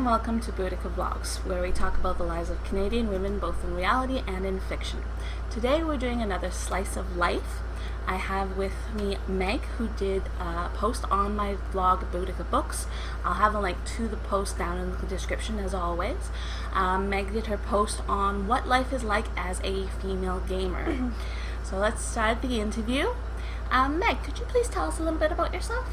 and welcome to BoudicaVlogs, where we talk about the lives of Canadian women both in reality and in fiction. Today we're doing another slice of life. I have with me Meg, who did a post on my vlog, Boudica Books. I'll have a link to the post down in the description as always. Meg did her post on what life is like as a female gamer. So let's start the interview. Meg, could you please tell us a little bit about yourself?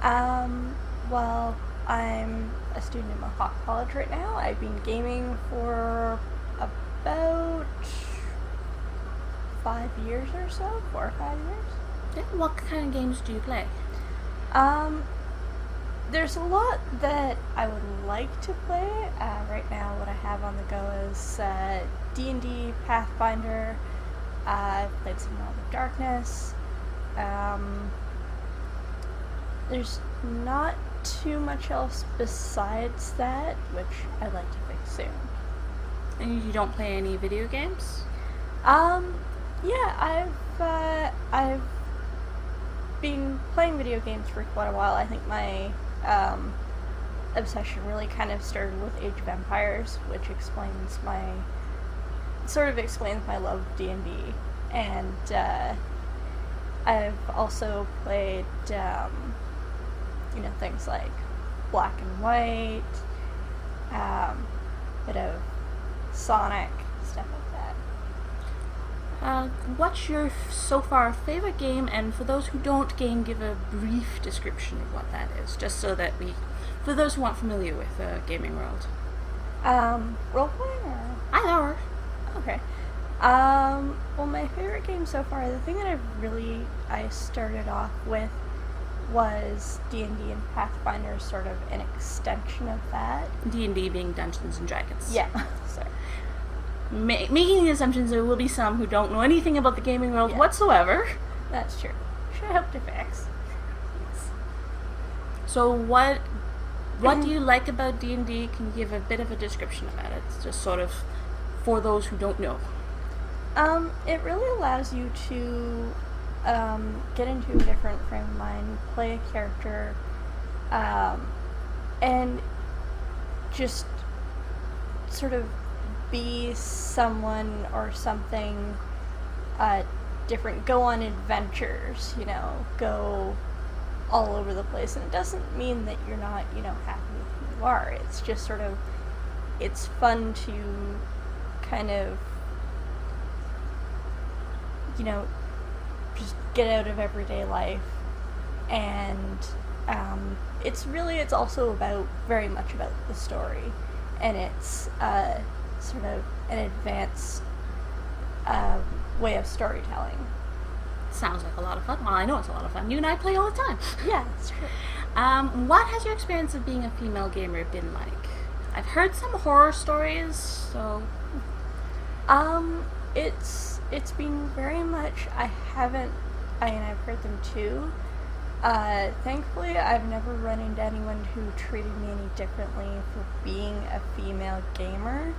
Well, I'm a student in Mohawk College right now. I've been gaming for about 5 years or so, 4 or 5 years. Yeah, what kind of games do you play? There's a lot that I would like to play. Right now what I have on the go is D&D, Pathfinder. I've played some World of Darkness. There's not too much else besides that, which I'd like to fix soon. And you don't play any video games? Yeah, I've been playing video games for quite a while. I think my obsession really kind of started with Age of Empires, which explains my love of D&D. And I've also played things like Black and White, bit of Sonic, stuff like that. What's your so far favorite game, and for those who don't game, give a brief description of what that is, just so that for those who aren't familiar with the gaming world. Role-playing or? Either or. Okay. Well, my favorite game so far, the thing that I started off with was D&D, and Pathfinder is sort of an extension of that. D&D being Dungeons and Dragons. Yeah. Sorry. Making the assumptions there will be some who don't know anything about the gaming world whatsoever. That's true. Should hope to fix. Yes. So what do you like about D&D? Can you give a bit of a description about it? It's just sort of for those who don't know. It really allows you to get into a different frame of mind, play a character, and just sort of be someone or something different. Go on adventures, go all over the place. And it doesn't mean that you're not, happy with who you are. It's just sort of, it's fun to kind of, just get out of everyday life. And it's also very much about the story, and it's sort of an advanced way of storytelling. Sounds like a lot of fun. Well, I know it's a lot of fun. You and I play all the time. Yeah, that's true. What has your experience of being a female gamer been like? I've heard some horror stories, so... It's been very much, I've heard them too. Thankfully, I've never run into anyone who treated me any differently for being a female gamer.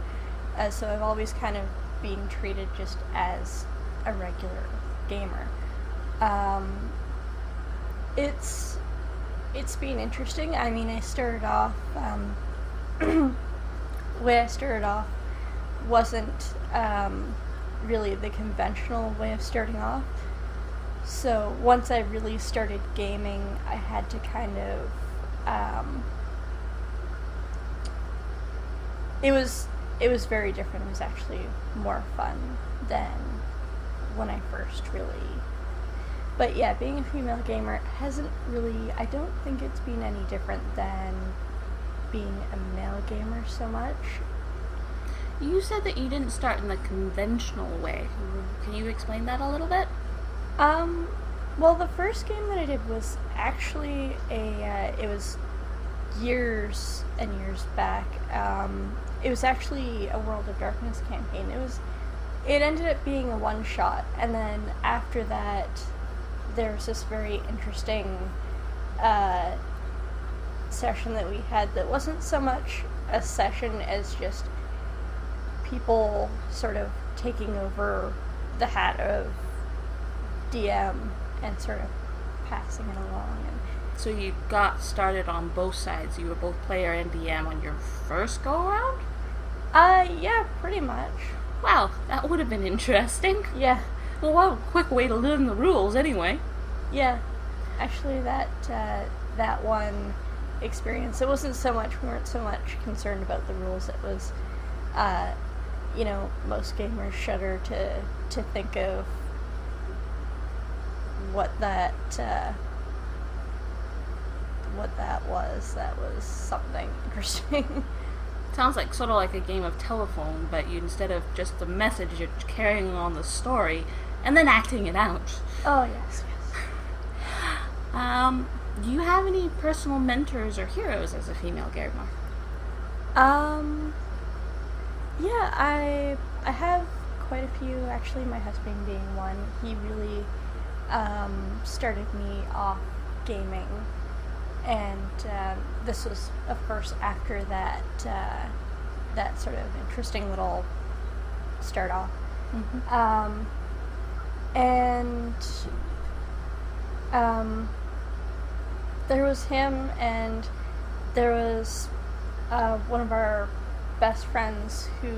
So I've always kind of been treated just as a regular gamer. It's been interesting. I mean, I started off, the way I started off wasn't really the conventional way of starting off. So once I really started gaming, I had to kind of, it was very different. It was actually more fun than when I first really, but yeah, being a female gamer hasn't really, I don't think it's been any different than being a male gamer so much. You said that you didn't start in the conventional way. Can you explain that a little bit? Well, the first game that I did was actually it was years and years back. It was actually a World of Darkness campaign. It ended up being a one-shot, and then after that, there was this very interesting session that we had that wasn't so much a session as just people sort of taking over the hat of DM and sort of passing it along. And So you got started on both sides. You were both player and DM on your first go-around? Yeah, pretty much. Wow, that would have been interesting. Yeah. Well, what a quick way to learn the rules, anyway. Yeah. Actually, that one experience, we weren't so much concerned about the rules. It was, most gamers shudder to think of what that was. That was something interesting. Sounds like sort of like a game of telephone, but you, instead of just the message, you're carrying on the story and then acting it out. Oh, yes. Do you have any personal mentors or heroes as a female gamer? Yeah, I have quite a few, actually, my husband being one. He really started me off gaming, and this was, of course, after that sort of interesting little start off. Mm-hmm. There was him, and there was one of our best friends who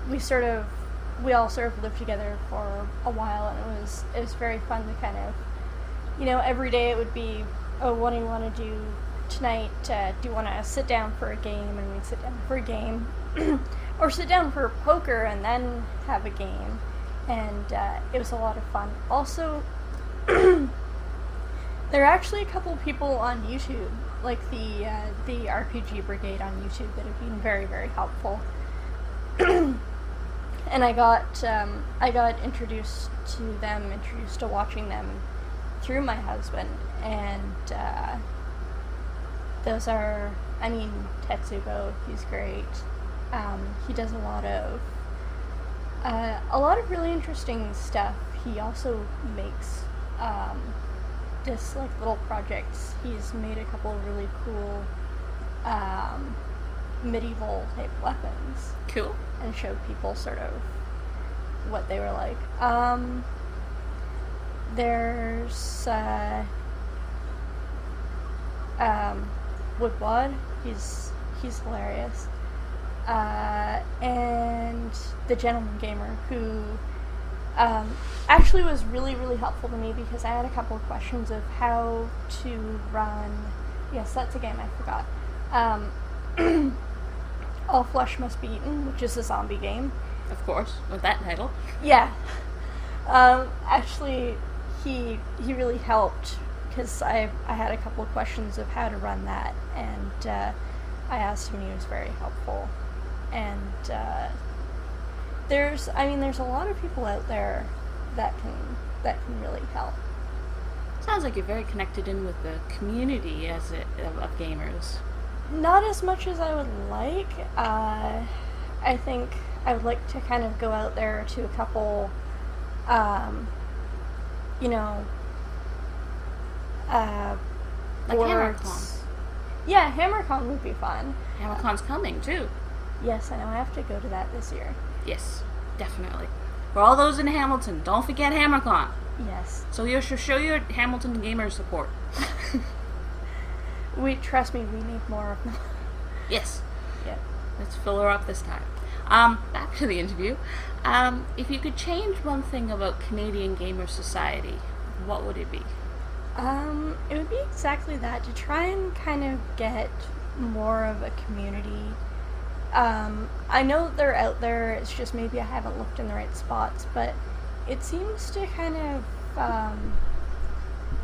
we all sort of lived together for a while, and it was very fun to kind of, every day it would be, oh, what do you want to do tonight? Do you want to sit down for a game? And we'd sit down for a game, or sit down for poker and then have a game, and it was a lot of fun. Also, there are actually a couple people on YouTube, like the RPG Brigade on YouTube, that have been very, very helpful. And I got introduced to watching them through my husband, and those are, Tetsugo, he's great. He does a lot of really interesting stuff. He also makes just like little projects. He's made a couple of really cool medieval type weapons. Cool. And showed people sort of what they were like. There's Woodwad. He's hilarious. And the Gentleman Gamer, who actually was really, really helpful to me, because I had a couple of questions of how to run. Yes, that's a game I forgot. All Flesh Must Be Eaten, which is a zombie game. Of course, with that title. Yeah. Actually, he really helped, because I had a couple of questions of how to run that, and I asked him, and he was very helpful. And there's a lot of people out there that can really help. Sounds like you're very connected in with the community of gamers. Not as much as I would like. I think I would like to kind of go out there to a couple, like HammerCon. Yeah, HammerCon would be fun. HammerCon's coming, too. Yes, I know. I have to go to that this year. Yes, definitely. For all those in Hamilton, don't forget HammerCon. Yes. So you should show your Hamilton gamer support. Trust me, we need more of them. Yes. Yeah. Let's fill her up this time. Back to the interview. If you could change one thing about Canadian gamer society, what would it be? It would be exactly that, to try and kind of get more of a community. I know they're out there, it's just maybe I haven't looked in the right spots, but it seems to kind of,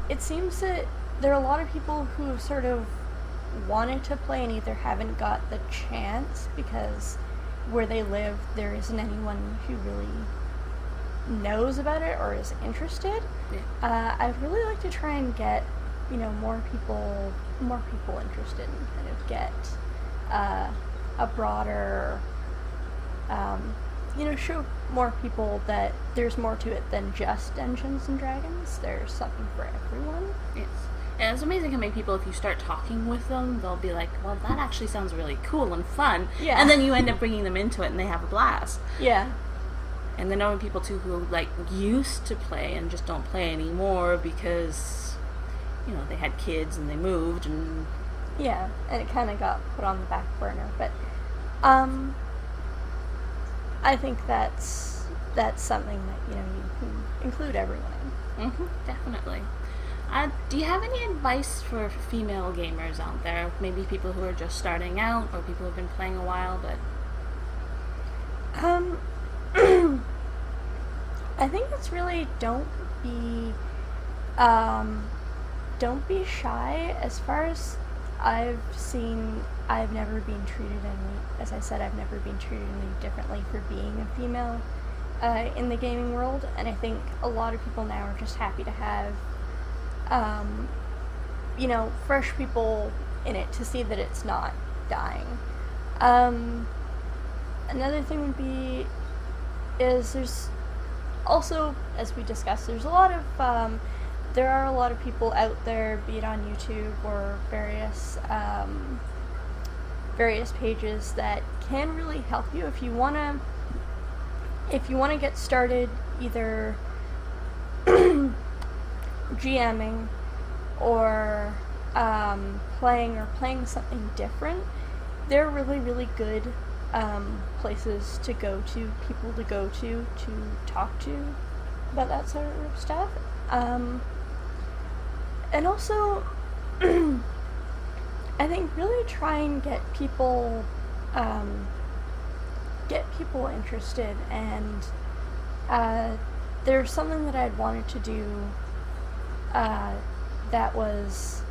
it seems that there are a lot of people who sort of wanted to play and either haven't got the chance, because where they live there isn't anyone who really knows about it or is interested. Yeah. I'd really like to try and get, more people interested, and kind of get a broader, show more people that there's more to it than just Dungeons and Dragons. There's something for everyone. Yes. And it's amazing how many people, if you start talking with them, they'll be like, well, that actually sounds really cool and fun. Yeah. And then you end up bringing them into it and they have a blast. Yeah. And then knowing people, too, who, used to play and just don't play anymore because you know, they had kids and they moved and... Yeah, and it kind of got put on the back burner, but I think that's something that, you know, you can include everyone in. Definitely. Do you have any advice for female gamers out there? Maybe people who are just starting out, or people who've been playing a while, but... I think it's really don't be shy. As far as I've seen, I've never been treated as I said, I've never been treated any differently for being a female in the gaming world, and I think a lot of people now are just happy to have, you know, fresh people in it to see that it's not dying. Another thing would be there's also, as we discussed, there are a lot of people out there, be it on YouTube or various pages, that can really help you if you wanna get started, either GMing or playing something different. They're really, really good places to go to, people to go to talk to about that sort of stuff. And also, I think really try and get people interested. And there's something that I'd wanted to do that was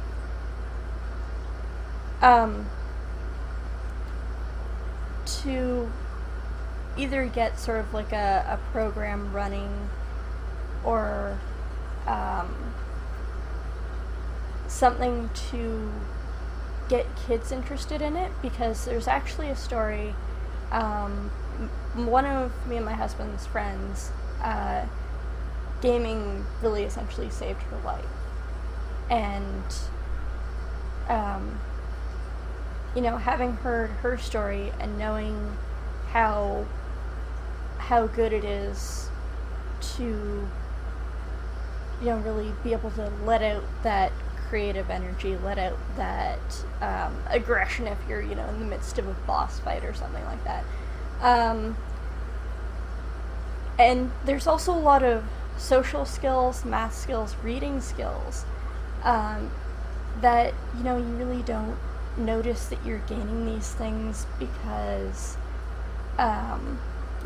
to either get sort of like a program running, or something to get kids interested in it, because there's actually a story, one of me and my husband's friends, gaming really essentially saved her life. And you know, having heard her story and knowing how good it is to, you know, really be able to let out that creative energy, let out that aggression if you're, you know, in the midst of a boss fight or something like that. And there's also a lot of social skills, math skills, reading skills that, you know, you really don't notice that you're gaining these things because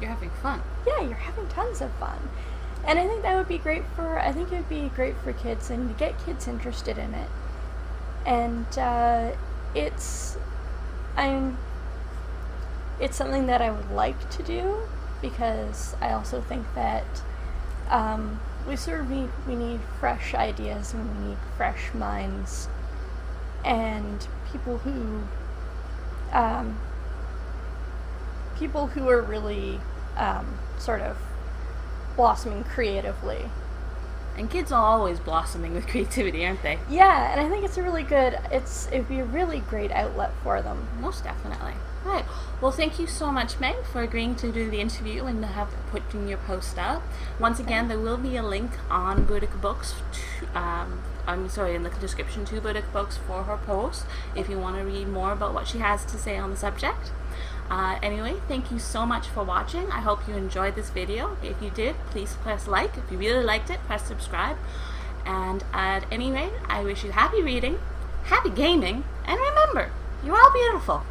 you're having fun. Yeah, you're having tons of fun. And I think that would be great it would be great for kids, and to get kids interested in it. And it's something that I would like to do, because I also think that we need fresh ideas, and we need fresh minds, and people who are really sort of blossoming creatively. And kids are always blossoming with creativity, aren't they? Yeah, and I think it'd be a really great outlet for them. Most definitely. Right. Well, thank you so much, Meg, for agreeing to do the interview and putting your post up. Once again, there will be a link on BoudicaVlogs in the description to BoudicaVlogs for her post if you want to read more about what she has to say on the subject. Anyway, thank you so much for watching. I hope you enjoyed this video. If you did, please press like. If you really liked it, press subscribe. And at any rate, I wish you happy reading, happy gaming, and remember, you're all beautiful.